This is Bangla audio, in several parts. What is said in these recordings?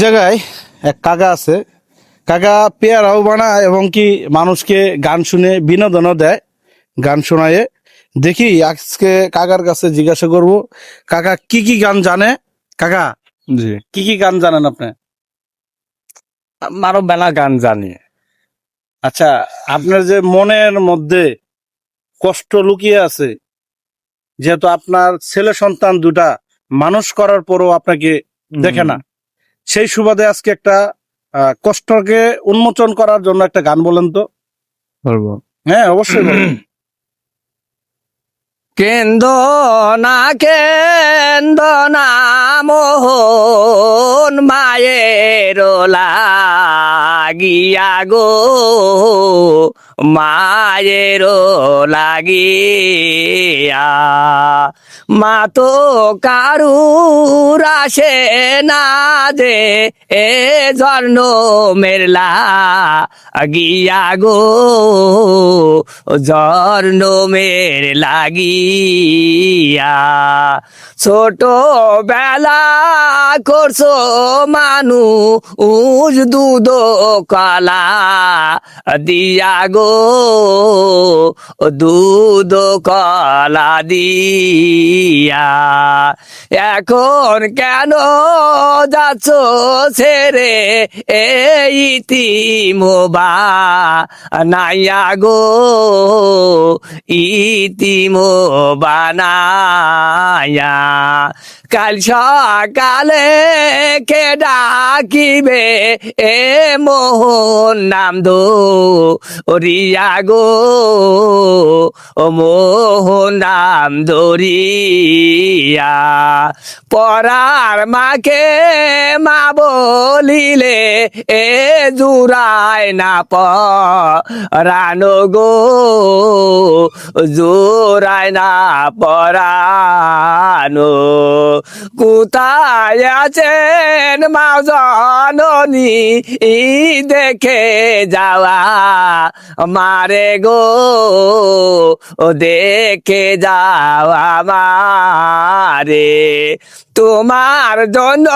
জায়গায় এক কাকা আছে। কাকা পেয়ারাও বানায় এবং কি মানুষকে গান শুনে বিনোদনও দেয়, গান শোনায়। দেখি আজকে কাকার কাছে জিজ্ঞাসা করব, কাকা কি কি গান জানে। কাকা, জি, কি কি গান জানেন আপনি? আরো বেলা গান জানি। আচ্ছা, আপনার যে মনের মধ্যে কষ্ট লুকিয়ে আছে, যেহেতু আপনার ছেলে সন্তান দুটা মানুষ করার পরও আপনাকে দেখে না, সেই সুবাদে আজকে একটা কষ্টকে উন্মোচন করার জন্য একটা গান বলেন তো। বলবো হ্যাঁ, অবশ্যই বলেন। কেন্দ না মোহন মায়ের লাগিয়া গো, মায়ের লাগিয়া। মা তো কারুর আসে না যে এ জন্ম মেরলা গিয়া গো, জন্মের লাগিয়া। ছোট বেলা করছো মানুষ দুধ কলা দিয়া গো, দুধ কলা দিয়া। এখন কেন যাচ্ছ ছেড়ে এই ইতিমবা নাইয়া গো, ইতিমো বানায়া। কাল সকালে কে ডাকিবে এ মোহন নাম দো রিয়া গো, ও মোহন নাম দরিয়া। পরার মাকে মা বলিলে এ জুড়ায় না পরানো গো, জোড়ায় না পরানো। কোথায় আছেন মা জননী দেখে যাওয়া মারে গো, দেখে যাওয়া মারে। তোমার জন্য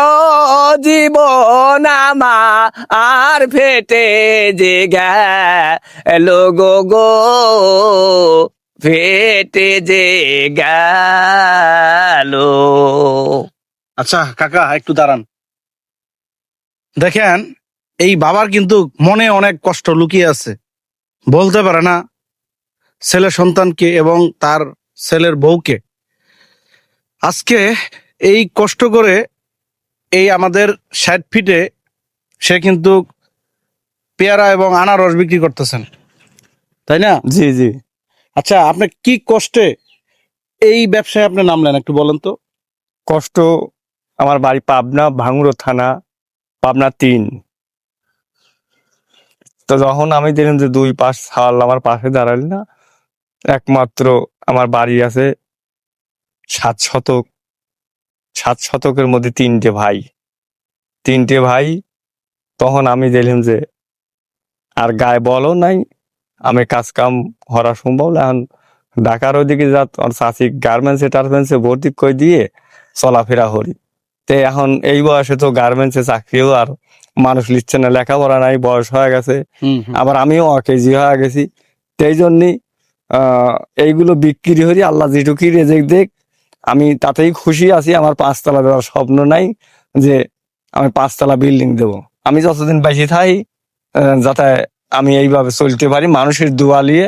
জীবন আমার ফেটে যে গেল গো গো, ফেটে যে গেল। আচ্ছা কাকা, একটু দাঁড়ান। দেখেন, এই বাবার কিন্তু মনে অনেক কষ্ট লুকিয়ে আছে, বলতে পারে না ছেলে সন্তানকে এবং তার ছেলের বউকে। আজকে এই কষ্ট করে এই আমাদের 60 ফিটে সে কিন্তু পেয়ারা এবং আনারস বিক্রি করতেছেন, তাই না? জি জি। আচ্ছা, আপনি কি কষ্টে এই ব্যবসায় আপনি নামলেন, একটু বলেন তো। কষ্ট, আমার বাড়ি পাবনা, ভাঙুড়ো থানা, পাবনা 3। তো যখন আমি দেখলাম যে 2-5 সাল আমার পাশে দাঁড়ালি না, একমাত্র আমার বাড়ি আছে 7 শতক, 7 শতকের মধ্যে 3টে ভাই, 3টে ভাই। তখন আমি দেখলাম যে আর গায়ে বলও নাই, আমি কাজ কাম করা সম্ভব না। এখন ঢাকার ওইদিকে যা চাষি গার্মেন্টসে টার্মেন্টসে ভর্তি করে দিয়ে চলাফেরা করি। তো এখন এই বয়সে তো গার্মেন্টসে চাকরিও আর মানুষ লিখছে না, লেখাপড়া নাই, বয়স হয়ে গেছে, আবার আমিও অকেজি হয়ে গেছি। তো এই জন্যই এইগুলো বিক্রি করি, আল্লাহ যেটুকুই রেজেক দেখ, আমি তাতেই খুশি আছি। আমার 5 তলা দেওয়ার স্বপ্ন নাই যে আমি 5 তলা বিল্ডিং দেব। আমি যতদিন বেশি থাকি যাতে আমি এইভাবে চলতে পারি, মানুষের দোয়া নিয়ে।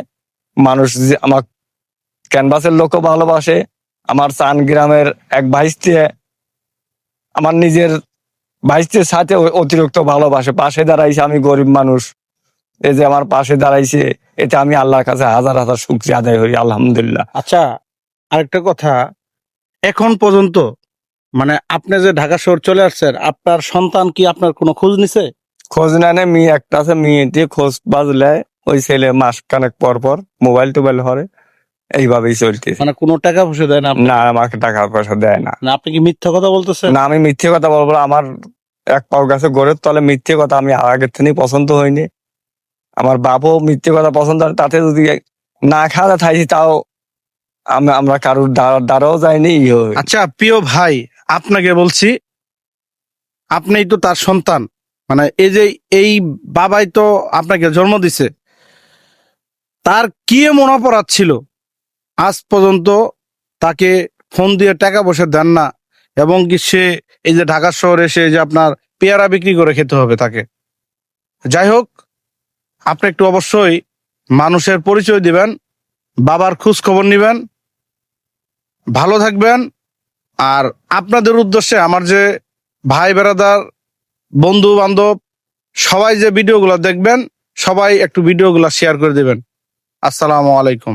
মানুষ যে আমার ক্যানভাসের লোকও ভালোবাসে, আমার চান গ্রামের এক ভাইস্তে আমার নিজের ভাইস্তের সাথে অতিরিক্ত ভালোবাসে, পাশে দাঁড়াইছে। আমি গরিব মানুষ, এই যে আমার পাশে দাঁড়াইছে, এতে আমি আল্লাহর কাছে হাজার হাজার শুকরিয়া আদায় করি, আলহামদুলিল্লাহ। আচ্ছা, আরেকটা কথা, এখন পর্যন্ত মানে আপনি যে ঢাকা শহর চলে আসছেন, আপনার সন্তান কি আপনার কোনো খোঁজ নিছে? খোঁজ না নেয়, মেয়ে একটা আছে, মেয়ে দিয়ে খোঁজ বাজলে ওই ছেলে মাস কানেক পর পর মোবাইল টোবাইল হরে, এইভাবেই চলতেছে। মানে কোনো টাকা পয়সা দেয় না আপনাকে? না, আমাকে টাকা পয়সা দেয় না। না, আপনি কি মিথ্যা কথা বলতেছেন? না, আমি মিথ্যে কথা বলবো না। আমার এক পাও গাছে গোড়ের তলে মিথ্যে কথা আমি আগের থেকেই পছন্দ হয়নি। আমার বাপও মিথ্যে কথা পছন্দ হয়, তাতে যদি না খাওয়া থাকি তাও আমরা কারোর দ্বারাও যাইনি। আচ্ছা প্রিয় ভাই, আপনাকে বলছি, আপনিই তো তার সন্তান, মানে এই যে এই বাবাই তো আপনাকে জন্ম দিছে, তার কি এমন অপরাধ ছিল আজ পর্যন্ত তাকে ফোন দিয়ে টাকা পয়সা দেন না, এবং কি সে এই যে ঢাকা শহরে এসে যে আপনার পেয়ারা বিক্রি করে খেতে হবে তাকে? যাই হোক, আপনি একটু অবশ্যই মানুষের পরিচয় দিবেন, বাবার খোঁজ খবর নিবেন, ভালো থাকবেন। আর আপনাদের উদ্দেশ্যে আমার যে ভাই বেড়াদার, বন্ধু বান্ধব, সবাই যে ভিডিওগুলো দেখবেন, সবাই একটু ভিডিওগুলো শেয়ার করে দিবেন। আসসালামু আলাইকুম।